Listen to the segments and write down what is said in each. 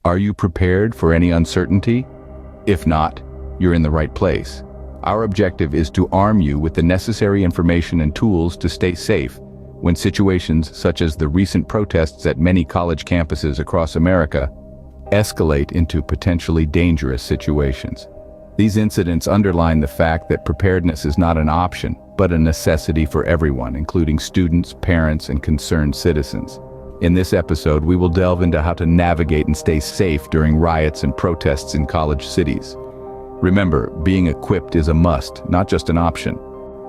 Are you prepared for any uncertainty? If not, you're in the right place. Our objective is to arm you with the necessary information and tools to stay safe when situations such as the recent protests at many college campuses across America escalate into potentially dangerous situations. These incidents underline the fact that preparedness is not an option, but a necessity for everyone, including students, parents, and concerned citizens. In this episode, we will delve into how to navigate and stay safe during riots and protests in college cities. Remember, being equipped is a must, not just an option.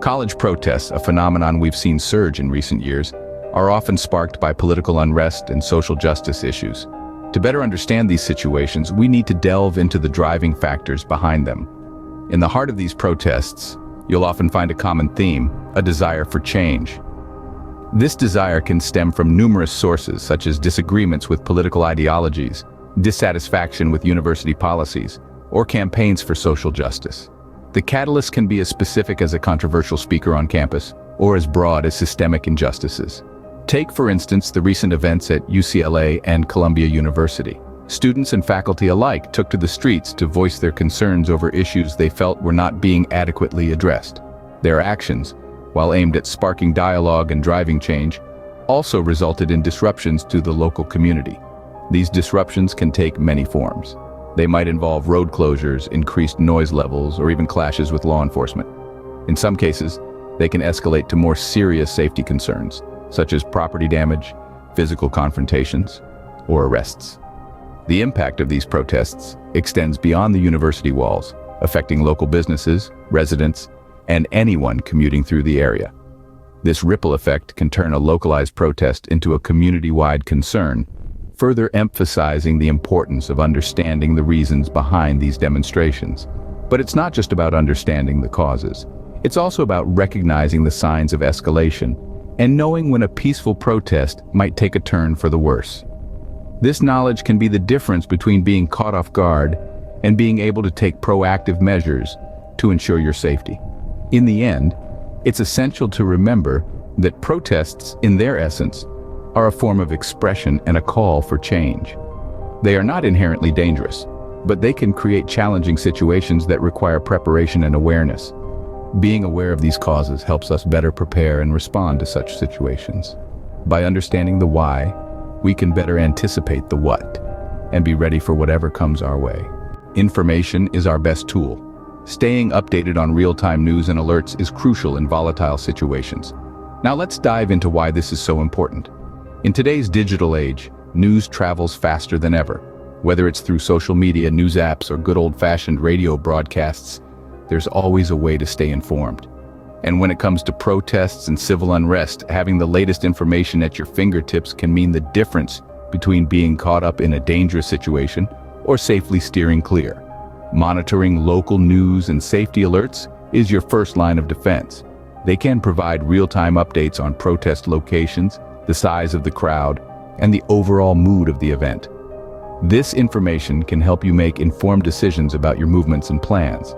College protests, a phenomenon we've seen surge in recent years, are often sparked by political unrest and social justice issues. To better understand these situations, we need to delve into the driving factors behind them. In the heart of these protests, you'll often find a common theme, a desire for change. This desire can stem from numerous sources, such as disagreements with political ideologies, dissatisfaction with university policies, or campaigns for social justice. The catalyst can be as specific as a controversial speaker on campus, or as broad as systemic injustices. Take, for instance, the recent events at UCLA and Columbia University. Students and faculty alike took to the streets to voice their concerns over issues they felt were not being adequately addressed. Their actions, while aimed at sparking dialogue and driving change, also resulted in disruptions to the local community. These disruptions can take many forms. They might involve road closures, increased noise levels, or even clashes with law enforcement. In some cases, they can escalate to more serious safety concerns, such as property damage, physical confrontations, or arrests. The impact of these protests extends beyond the university walls, affecting local businesses, residents, and anyone commuting through the area. This ripple effect can turn a localized protest into a community-wide concern, further emphasizing the importance of understanding the reasons behind these demonstrations. But it's not just about understanding the causes. It's also about recognizing the signs of escalation and knowing when a peaceful protest might take a turn for the worse. This knowledge can be the difference between being caught off guard and being able to take proactive measures to ensure your safety. In the end, it's essential to remember that protests, in their essence, are a form of expression and a call for change. They are not inherently dangerous, but they can create challenging situations that require preparation and awareness. Being aware of these causes helps us better prepare and respond to such situations. By understanding the why, we can better anticipate the what and be ready for whatever comes our way. Information is our best tool. Staying updated on real-time news and alerts is crucial in volatile situations. Now let's dive into why this is so important. In today's digital age, news travels faster than ever. Whether it's through social media, news apps, or good old-fashioned radio broadcasts, there's always a way to stay informed. And when it comes to protests and civil unrest, having the latest information at your fingertips can mean the difference between being caught up in a dangerous situation or safely steering clear. Monitoring local news and safety alerts is your first line of defense. They can provide real-time updates on protest locations, the size of the crowd, and the overall mood of the event. This information can help you make informed decisions about your movements and plans.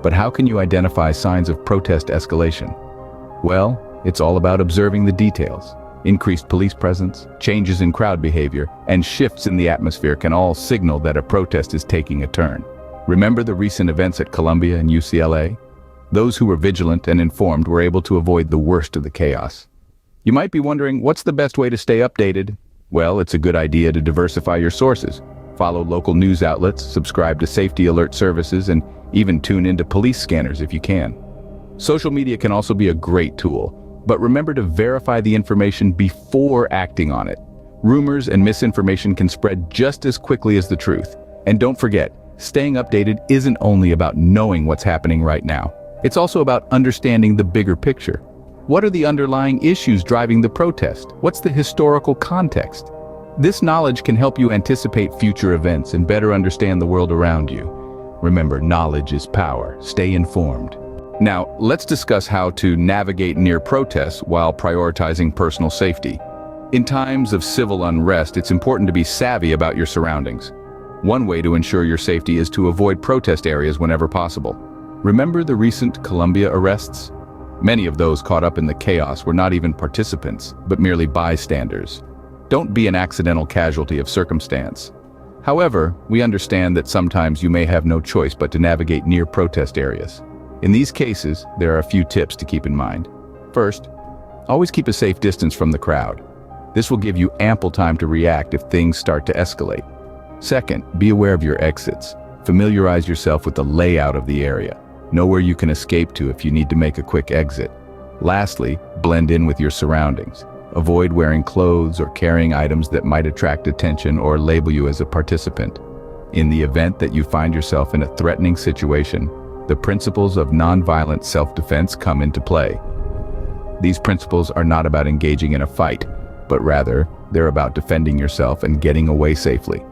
But how can you identify signs of protest escalation? Well, it's all about observing the details. Increased police presence, changes in crowd behavior, and shifts in the atmosphere can all signal that a protest is taking a turn. Remember the recent events at Columbia and UCLA? Those who were vigilant and informed were able to avoid the worst of the chaos. You might be wondering, what's the best way to stay updated? Well, it's a good idea to diversify your sources. Follow local news outlets, subscribe to safety alert services, and even tune into police scanners if you can. Social media can also be a great tool, but remember to verify the information before acting on it. Rumors and misinformation can spread just as quickly as the truth. And don't forget, staying updated isn't only about knowing what's happening right now. It's also about understanding the bigger picture. What are the underlying issues driving the protest? What's the historical context? This knowledge can help you anticipate future events and better understand the world around you. Remember, knowledge is power. Stay informed. Now, let's discuss how to navigate near protests while prioritizing personal safety. In times of civil unrest, it's important to be savvy about your surroundings. One way to ensure your safety is to avoid protest areas whenever possible. Remember the recent Columbia arrests? Many of those caught up in the chaos were not even participants, but merely bystanders. Don't be an accidental casualty of circumstance. However, we understand that sometimes you may have no choice but to navigate near protest areas. In these cases, there are a few tips to keep in mind. First, always keep a safe distance from the crowd. This will give you ample time to react if things start to escalate. Second, be aware of your exits. Familiarize yourself with the layout of the area. Know where you can escape to if you need to make a quick exit. Lastly, blend in with your surroundings. Avoid wearing clothes or carrying items that might attract attention or label you as a participant. In the event that you find yourself in a threatening situation, the principles of nonviolent self-defense come into play. These principles are not about engaging in a fight, but rather, they're about defending yourself and getting away safely.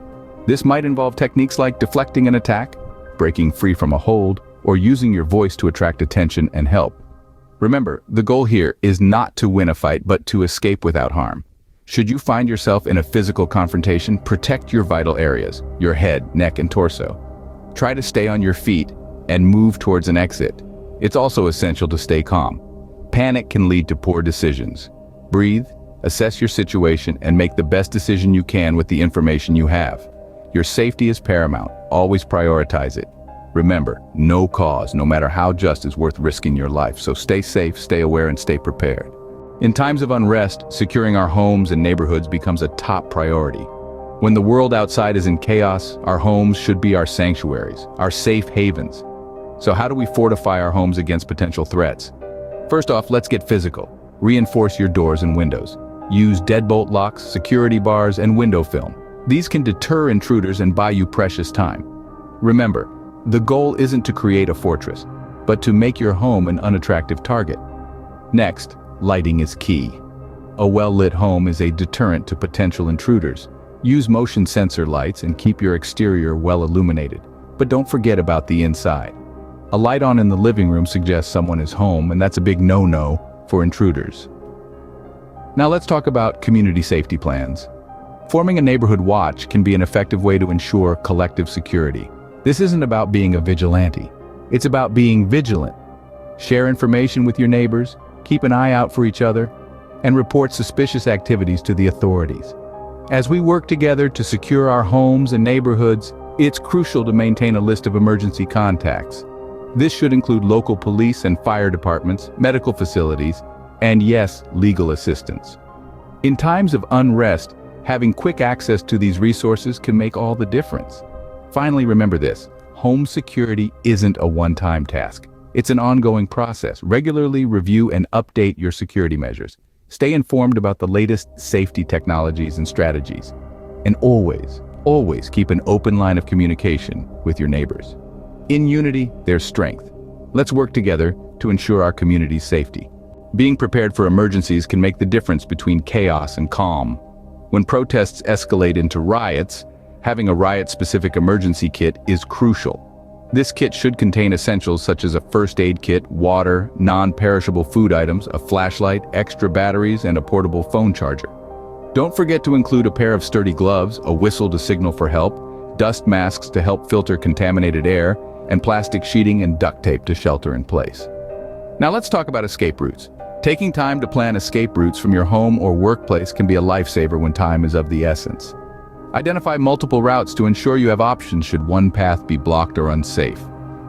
This might involve techniques like deflecting an attack, breaking free from a hold, or using your voice to attract attention and help. Remember, the goal here is not to win a fight, but to escape without harm. Should you find yourself in a physical confrontation, protect your vital areas, your head, neck, and torso. Try to stay on your feet and move towards an exit. It's also essential to stay calm. Panic can lead to poor decisions. Breathe, assess your situation, and make the best decision you can with the information you have. Your safety is paramount. Always prioritize it. Remember, no cause, no matter how just, is worth risking your life, so stay safe, stay aware, and stay prepared. In times of unrest, securing our homes and neighborhoods becomes a top priority. When the world outside is in chaos, our homes should be our sanctuaries, our safe havens. So how do we fortify our homes against potential threats? First off, let's get physical. Reinforce your doors and windows. Use deadbolt locks, security bars, and window film. These can deter intruders and buy you precious time. Remember, the goal isn't to create a fortress, but to make your home an unattractive target. Next, lighting is key. A well-lit home is a deterrent to potential intruders. Use motion sensor lights and keep your exterior well illuminated. But don't forget about the inside. A light on in the living room suggests someone is home, and that's a big no-no for intruders. Now let's talk about community safety plans. Forming a neighborhood watch can be an effective way to ensure collective security. This isn't about being a vigilante. It's about being vigilant. Share information with your neighbors, keep an eye out for each other, and report suspicious activities to the authorities. As we work together to secure our homes and neighborhoods, it's crucial to maintain a list of emergency contacts. This should include local police and fire departments, medical facilities, and yes, legal assistance. In times of unrest, having quick access to these resources can make all the difference. Finally, remember this: home security isn't a one-time task. It's an ongoing process. Regularly review and update your security measures. Stay informed about the latest safety technologies and strategies. And always keep an open line of communication with your neighbors. In unity, there's strength. Let's work together to ensure our community's safety. Being prepared for emergencies can make the difference between chaos and calm. When protests escalate into riots, having a riot-specific emergency kit is crucial. This kit should contain essentials such as a first aid kit, water, non-perishable food items, a flashlight, extra batteries, and a portable phone charger. Don't forget to include a pair of sturdy gloves, a whistle to signal for help, dust masks to help filter contaminated air, and plastic sheeting and duct tape to shelter in place. Now let's talk about escape routes. Taking time to plan escape routes from your home or workplace can be a lifesaver when time is of the essence. Identify multiple routes to ensure you have options should one path be blocked or unsafe.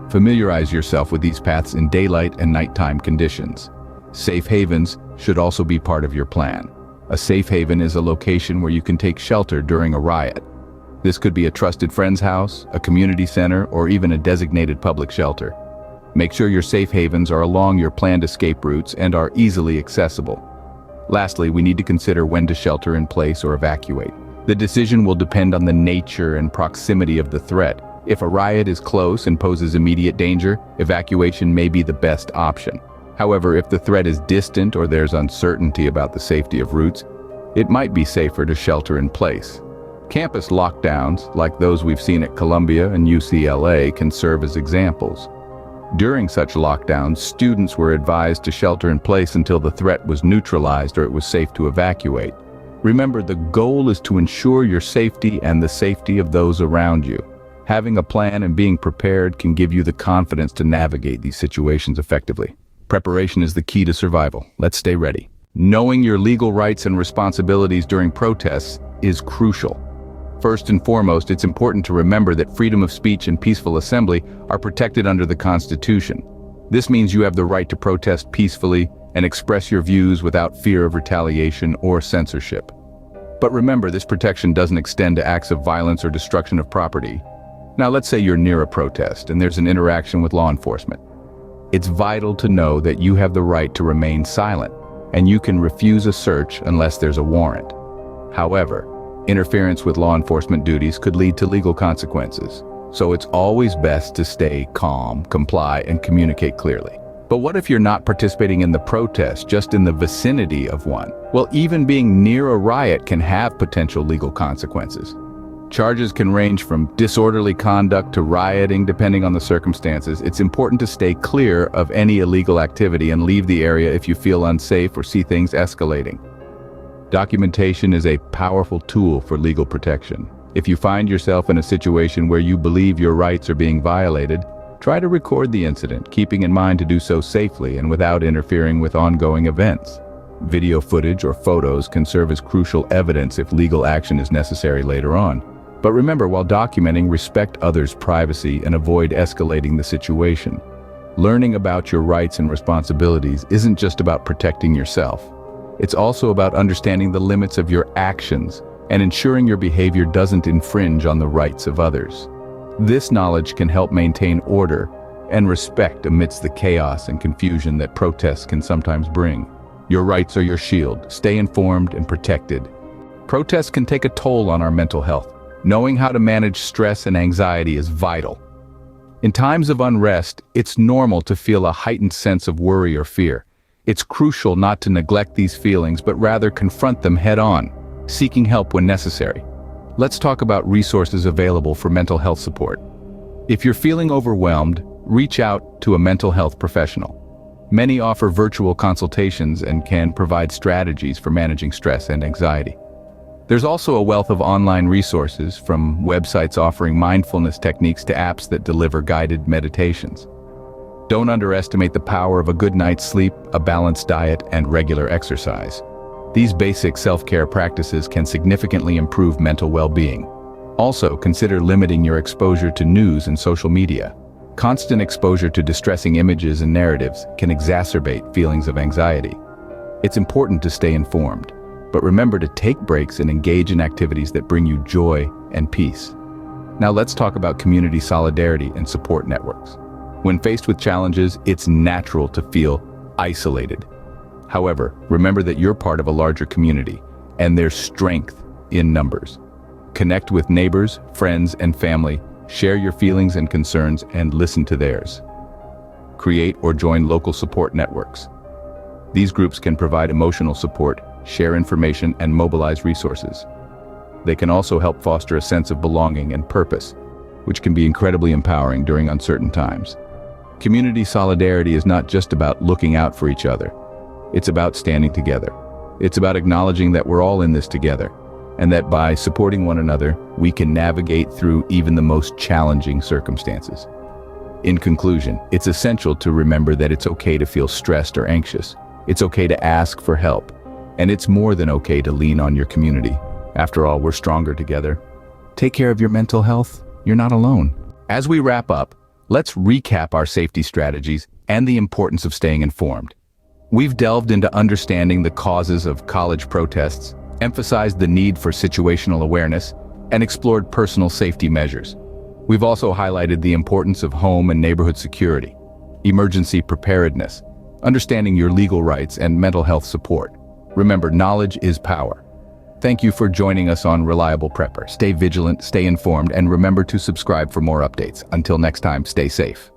Familiarize yourself with these paths in daylight and nighttime conditions. Safe havens should also be part of your plan. A safe haven is a location where you can take shelter during a riot. This could be a trusted friend's house, a community center, or even a designated public shelter. Make sure your safe havens are along your planned escape routes and are easily accessible. Lastly, we need to consider when to shelter in place or evacuate. The decision will depend on the nature and proximity of the threat. If a riot is close and poses immediate danger, evacuation may be the best option. However, if the threat is distant or there's uncertainty about the safety of routes, it might be safer to shelter in place. Campus lockdowns, like those we've seen at Columbia and UCLA, can serve as examples. During such lockdowns, students were advised to shelter in place until the threat was neutralized or it was safe to evacuate. Remember, the goal is to ensure your safety and the safety of those around you. Having a plan and being prepared can give you the confidence to navigate these situations effectively. Preparation is the key to survival. Let's stay ready. Knowing your legal rights and responsibilities during protests is crucial. First and foremost, it's important to remember that freedom of speech and peaceful assembly are protected under the Constitution. This means you have the right to protest peacefully and express your views without fear of retaliation or censorship. But remember, this protection doesn't extend to acts of violence or destruction of property. Now, let's say you're near a protest and there's an interaction with law enforcement. It's vital to know that you have the right to remain silent, and you can refuse a search unless there's a warrant. However, interference with law enforcement duties could lead to legal consequences, so it's always best to stay calm, comply, and communicate clearly. But what if you're not participating in the protest, just in the vicinity of one? Well, even being near a riot can have potential legal consequences. Charges can range from disorderly conduct to rioting, depending on the circumstances. It's important to stay clear of any illegal activity and leave the area if you feel unsafe or see things escalating. Documentation is a powerful tool for legal protection. If you find yourself in a situation where you believe your rights are being violated, try to record the incident, keeping in mind to do so safely and without interfering with ongoing events. Video footage or photos can serve as crucial evidence if legal action is necessary later on. But remember, while documenting, respect others' privacy and avoid escalating the situation. Learning about your rights and responsibilities isn't just about protecting yourself. It's also about understanding the limits of your actions and ensuring your behavior doesn't infringe on the rights of others. This knowledge can help maintain order and respect amidst the chaos and confusion that protests can sometimes bring. Your rights are your shield. Stay informed and protected. Protests can take a toll on our mental health. Knowing how to manage stress and anxiety is vital. In times of unrest, it's normal to feel a heightened sense of worry or fear. It's crucial not to neglect these feelings, but rather confront them head-on, seeking help when necessary. Let's talk about resources available for mental health support. If you're feeling overwhelmed, reach out to a mental health professional. Many offer virtual consultations and can provide strategies for managing stress and anxiety. There's also a wealth of online resources, from websites offering mindfulness techniques to apps that deliver guided meditations. Don't underestimate the power of a good night's sleep, a balanced diet, and regular exercise. These basic self-care practices can significantly improve mental well-being. Also, consider limiting your exposure to news and social media. Constant exposure to distressing images and narratives can exacerbate feelings of anxiety. It's important to stay informed, but remember to take breaks and engage in activities that bring you joy and peace. Now let's talk about community solidarity and support networks. When faced with challenges, it's natural to feel isolated. However, remember that you're part of a larger community, and there's strength in numbers. Connect with neighbors, friends, and family. Share your feelings and concerns and listen to theirs. Create or join local support networks. These groups can provide emotional support, share information, and mobilize resources. They can also help foster a sense of belonging and purpose, which can be incredibly empowering during uncertain times. Community solidarity is not just about looking out for each other. It's about standing together. It's about acknowledging that we're all in this together, and that by supporting one another, we can navigate through even the most challenging circumstances. In conclusion, it's essential to remember that it's okay to feel stressed or anxious. It's okay to ask for help. And it's more than okay to lean on your community. After all, we're stronger together. Take care of your mental health. You're not alone. As we wrap up, let's recap our safety strategies and the importance of staying informed. We've delved into understanding the causes of college protests, emphasized the need for situational awareness, and explored personal safety measures. We've also highlighted the importance of home and neighborhood security, emergency preparedness, understanding your legal rights, and mental health support. Remember, knowledge is power. Thank you for joining us on Reliable Prepper. Stay vigilant, stay informed, and remember to subscribe for more updates. Until next time, stay safe.